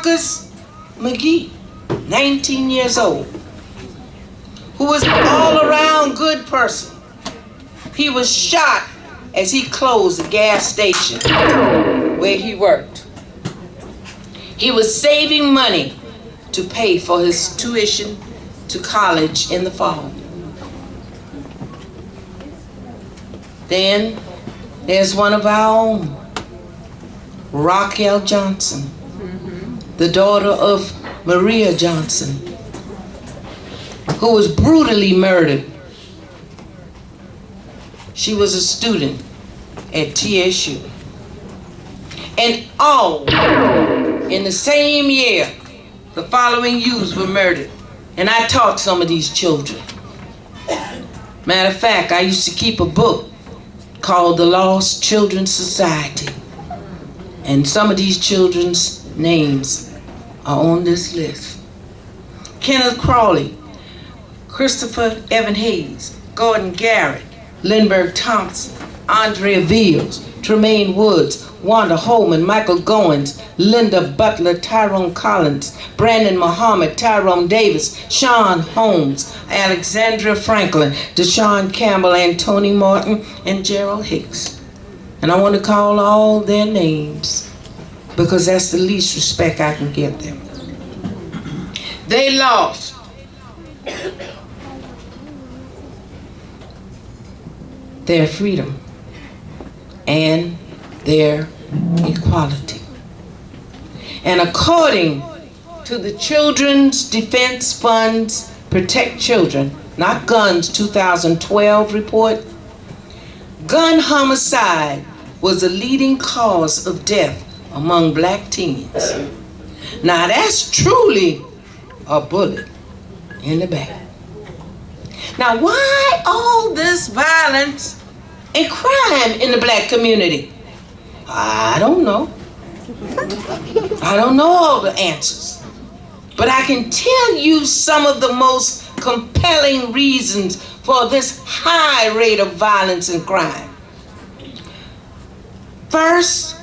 Marcus McGee, 19 years old, who was an all-around good person. He was shot as he closed the gas station where he worked. He was saving money to pay for his tuition to college in the fall. Then there's one of our own, Raquel Johnson, the daughter of Maria Johnson, who was brutally murdered. She was a student at TSU. And all in the same year, the following youths were murdered. And I taught some of these children. Matter of fact, I used to keep a book called The Lost Children's Society. And some of these children's names are on this list. Kenneth Crawley, Christopher Evan Hayes, Gordon Garrett, Lindbergh Thompson, Andrea Veals, Tremaine Woods, Wanda Holman, Michael Goins, Linda Butler, Tyrone Collins, Brandon Muhammad, Tyrone Davis, Sean Holmes, Alexandra Franklin, Deshaun Campbell, Anthony Martin, and Gerald Hicks. And I want to call all their names because that's the least respect I can give them. They lost their freedom and their equality. And according to the Children's Defense Fund's Protect Children, Not Guns 2012 report, gun homicide was the leading cause of death among black teens. Now that's truly a bullet in the back. Now why all this violence and crime in the black community? I don't know. I don't know all the answers. But I can tell you some of the most compelling reasons for this high rate of violence and crime. First,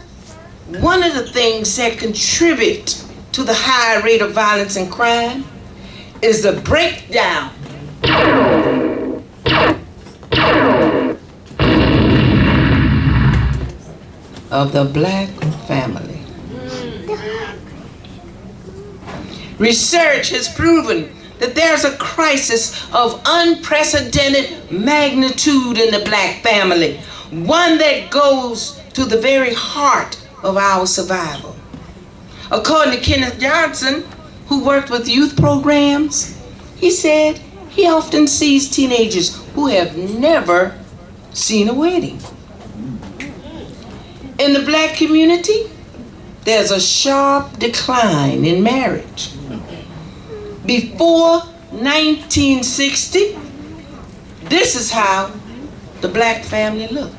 one of the things that contribute to the high rate of violence and crime is the breakdown of the black family. Research has proven that there's a crisis of unprecedented magnitude in the black family, one that goes to the very heart of our survival. According to Kenneth Johnson, who worked with youth programs, he said he often sees teenagers who have never seen a wedding. In the black community, there's a sharp decline in marriage. Before 1960, this is how the black family looked.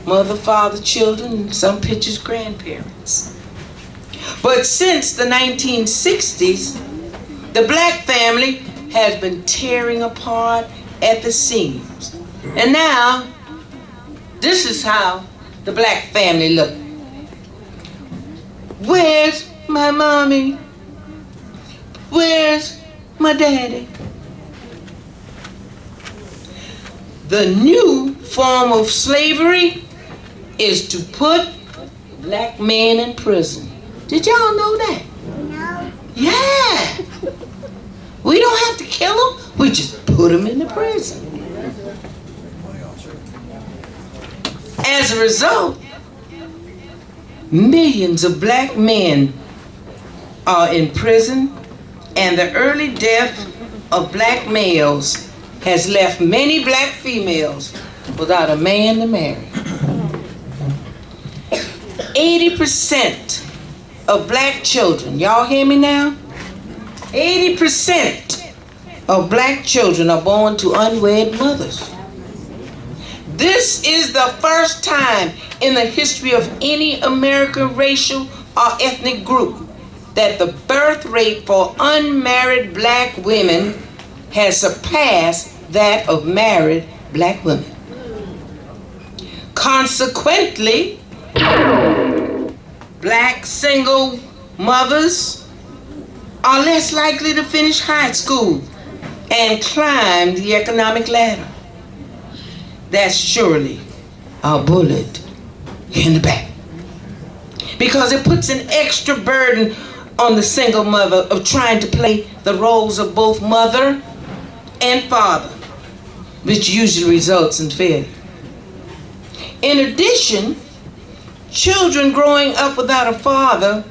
Mother, father, children, and some pictures, grandparents. But since the 1960s, the black family has been tearing apart at the seams. And now, this is how the black family look. Where's my mommy? Where's my daddy? The new form of slavery is to put black men in prison. Did y'all know that? No. Yeah. We don't have to kill them. We just put them in the prison. As a result, millions of black men are in prison, and the early death of black males has left many black females without a man to marry. 80% of black children, y'all hear me now? 80% of black children are born to unwed mothers. This is the first time in the history of any American racial or ethnic group that the birth rate for unmarried black women has surpassed that of married black women. Consequently, black single mothers are less likely to finish high school and climb the economic ladder. That's surely a bullet in the back, because it puts an extra burden on the single mother of trying to play the roles of both mother and father, which usually results in failure. In addition, children growing up without a father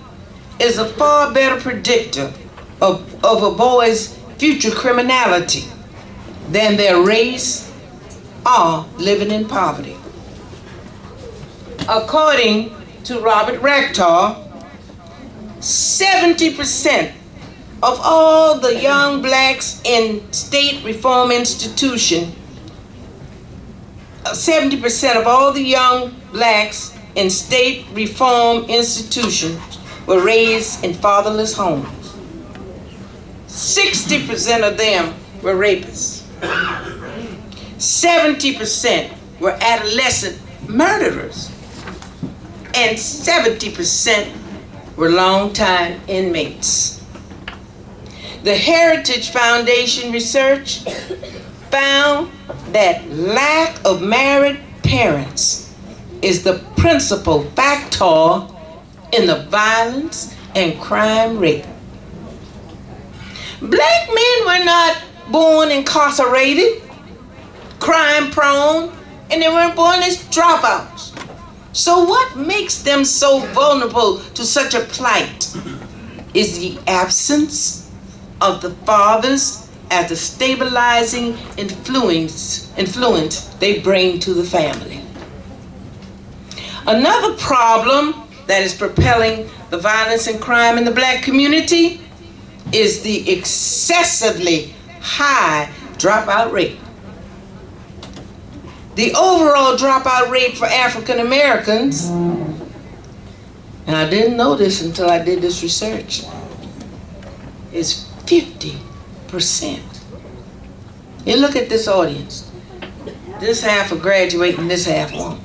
is a far better predictor of a boy's future criminality than their race or living in poverty. According to Robert Rector, 70% of all the young blacks in state reform institution, 70% of all the young blacks in state reform institutions were raised in fatherless homes. 60% of them were rapists. 70% were adolescent murderers. And 70% were longtime inmates. The Heritage Foundation research found that lack of married parents is the principal factor in the violence and crime rate. Black men were not born incarcerated, crime prone, and they weren't born as dropouts. So what makes them so vulnerable to such a plight is the absence of the fathers as the stabilizing influence they bring to the family. Another problem that is propelling the violence and crime in the black community is the excessively high dropout rate. The overall dropout rate for African Americans, and I didn't know this until I did this research, is 50%. You look at this audience. This half are graduating, this half won't.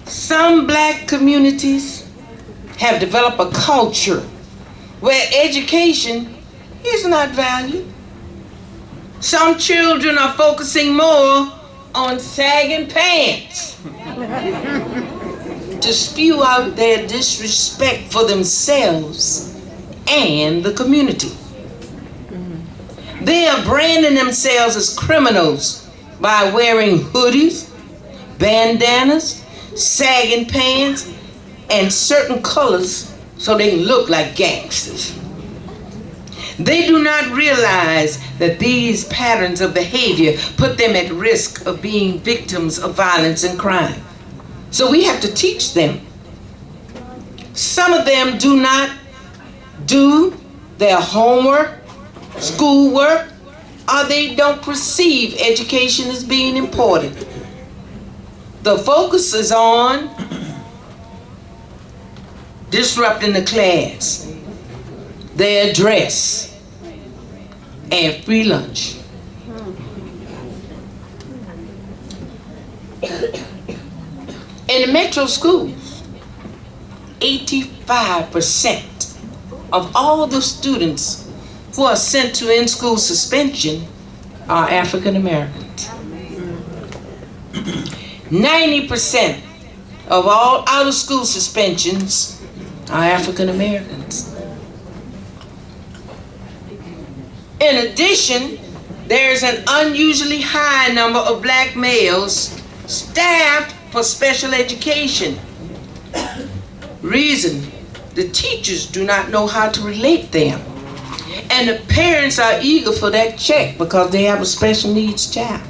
Some black communities have developed a culture where education is not valued. Some children are focusing more on sagging pants to spew out their disrespect for themselves and the community. They are branding themselves as criminals by wearing hoodies, bandanas, sagging pants, and certain colors so they can look like gangsters. They do not realize that these patterns of behavior put them at risk of being victims of violence and crime. So we have to teach them. Some of them do not do their homework, schoolwork, or they don't perceive education as being important. The focus is on disrupting the class, their dress, and free lunch. In the metro schools, 85% of all the students who are sent to in-school suspension are African Americans. 90% of all out-of-school suspensions are African Americans. In addition, there's an unusually high number of black males staffed for special education. Reason, the teachers do not know how to relate them. And the parents are eager for that check because they have a special needs child.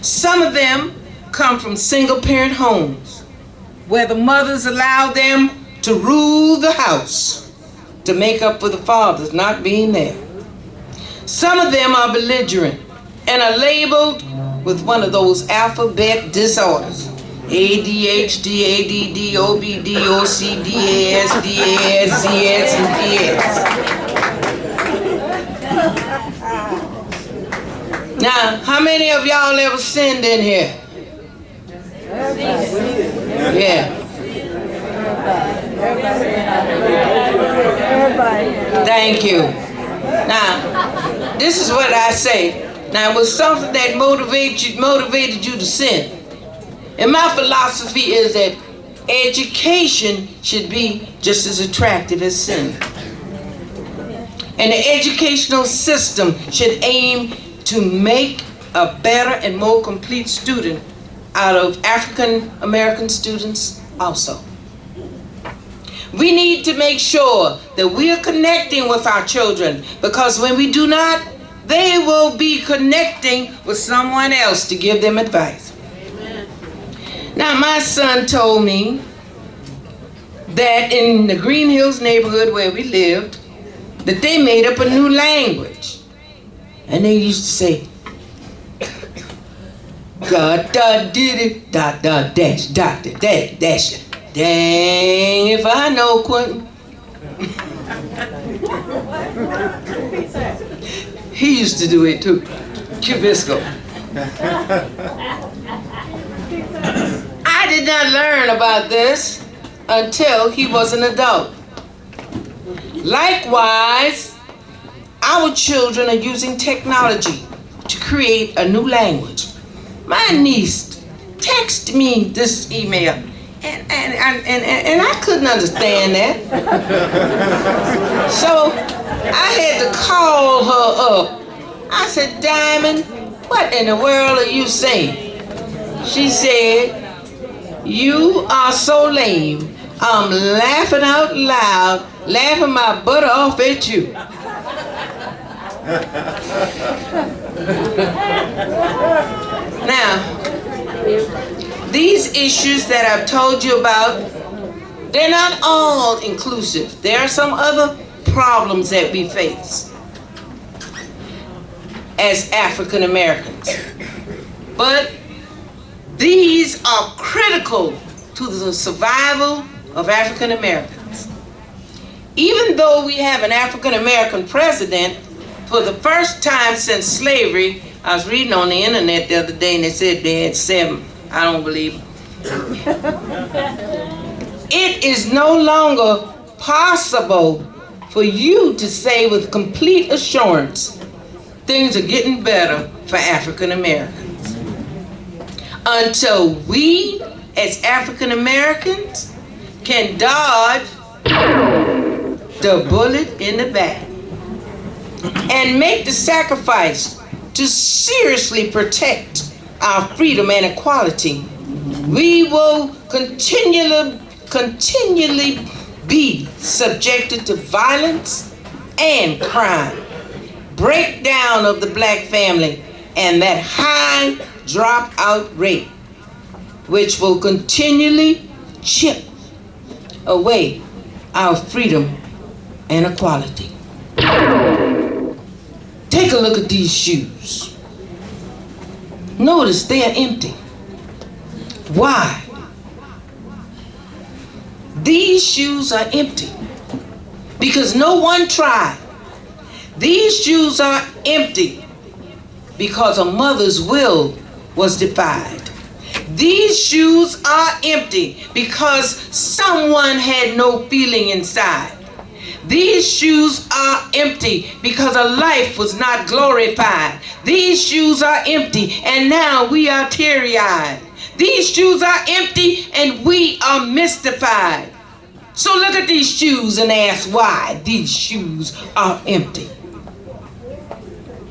Some of them come from single parent homes where the mothers allow them to rule the house to make up for the fathers not being there. Some of them are belligerent and are labeled with one of those alphabet disorders. ADHD, ADD, OBD, OCD, ASD, AS, and DS. Now, how many of y'all ever sinned in here? Yeah. Thank you. Now, this is what I say. Now, it was something that motivated you to sin. And my philosophy is that education should be just as attractive as sin. And the educational system should aim to make a better and more complete student out of African American students also. We need to make sure that we are connecting with our children, because when we do not, they will be connecting with someone else to give them advice. Amen. Now, my son told me that in the Green Hills neighborhood where we lived, that they made up a new language. And they used to say, God did it, dash, dash. Dang, if I know, Quentin. He used to do it too. Cubisco. I did not learn about this until he was an adult. Likewise, our children are using technology to create a new language. My niece texted me this email, and I couldn't understand that. So I had to call her up. I said, Diamond, what in the world are you saying? She said, you are so lame. I'm laughing out loud, laughing my butt off at you. Now, these issues that I've told you about, they're not all inclusive. There are some other problems that we face as African Americans. But these are critical to the survival of African Americans. Even though we have an African American president, for the first time since slavery, I was reading on the internet the other day and they said they had 7. I don't believe it. It is no longer possible for you to say with complete assurance, things are getting better for African Americans, until we as African Americans can dodge the bullet in the back and make the sacrifice to seriously protect our freedom and equality. We will continually be subjected to violence and crime, breakdown of the black family, and that high dropout rate, which will continually chip away our freedom and equality. Take a look at these shoes. Notice they are empty. Why? These shoes are empty because no one tried. These shoes are empty because a mother's will was defied. These shoes are empty because someone had no feeling inside. These shoes are empty because a life was not glorified. These shoes are empty and now we are teary-eyed. These shoes are empty and we are mystified. So look at these shoes and ask why these shoes are empty.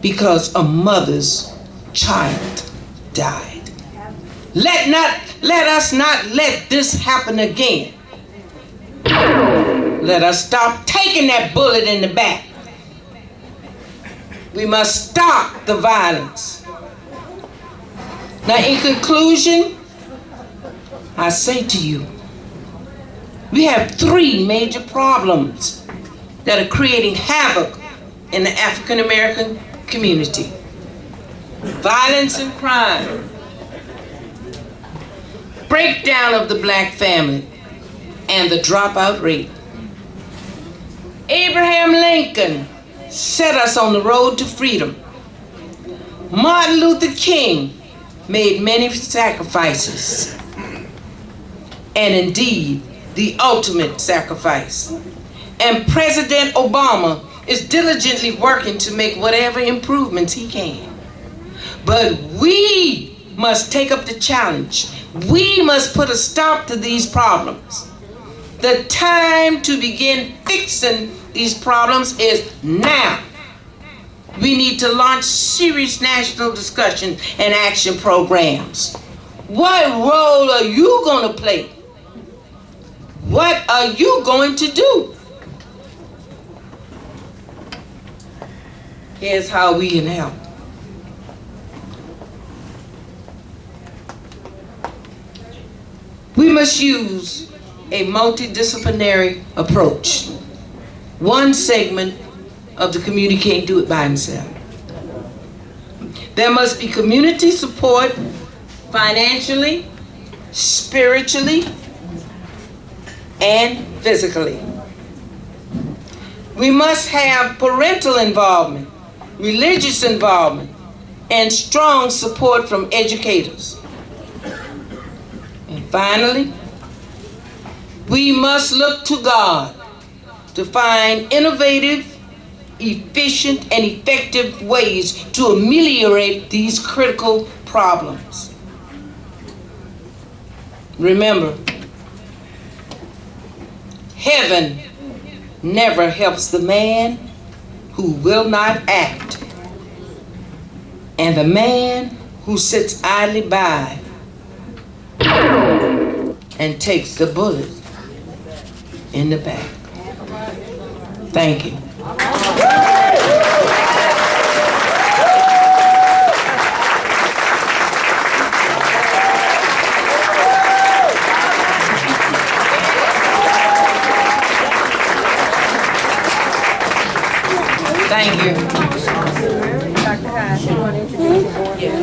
Because a mother's child died. Let us not let this happen again. Let us stop taking that bullet in the back. We must stop the violence. Now, in conclusion, I say to you, we have 3 major problems that are creating havoc in the African American community. Violence and crime, breakdown of the black family, and the dropout rate. Abraham Lincoln set us on the road to freedom. Martin Luther King made many sacrifices, and indeed the ultimate sacrifice. And President Obama is diligently working to make whatever improvements he can. But we must take up the challenge. We must put a stop to these problems. The time to begin fixing these problems is now. We need to launch serious national discussion and action programs. What role are you going to play? What are you going to do? Here's how we can help. We must use a multidisciplinary approach. One segment of the community can't do it by himself. There must be community support financially, spiritually, and physically. We must have parental involvement, religious involvement, and strong support from educators. And finally, we must look to God to find innovative, efficient, and effective ways to ameliorate these critical problems. Remember, heaven never helps the man who will not act, and the man who sits idly by and takes the bullet in the back. Thank you. Thank you. Dr. Hyde, you want to introduce the board?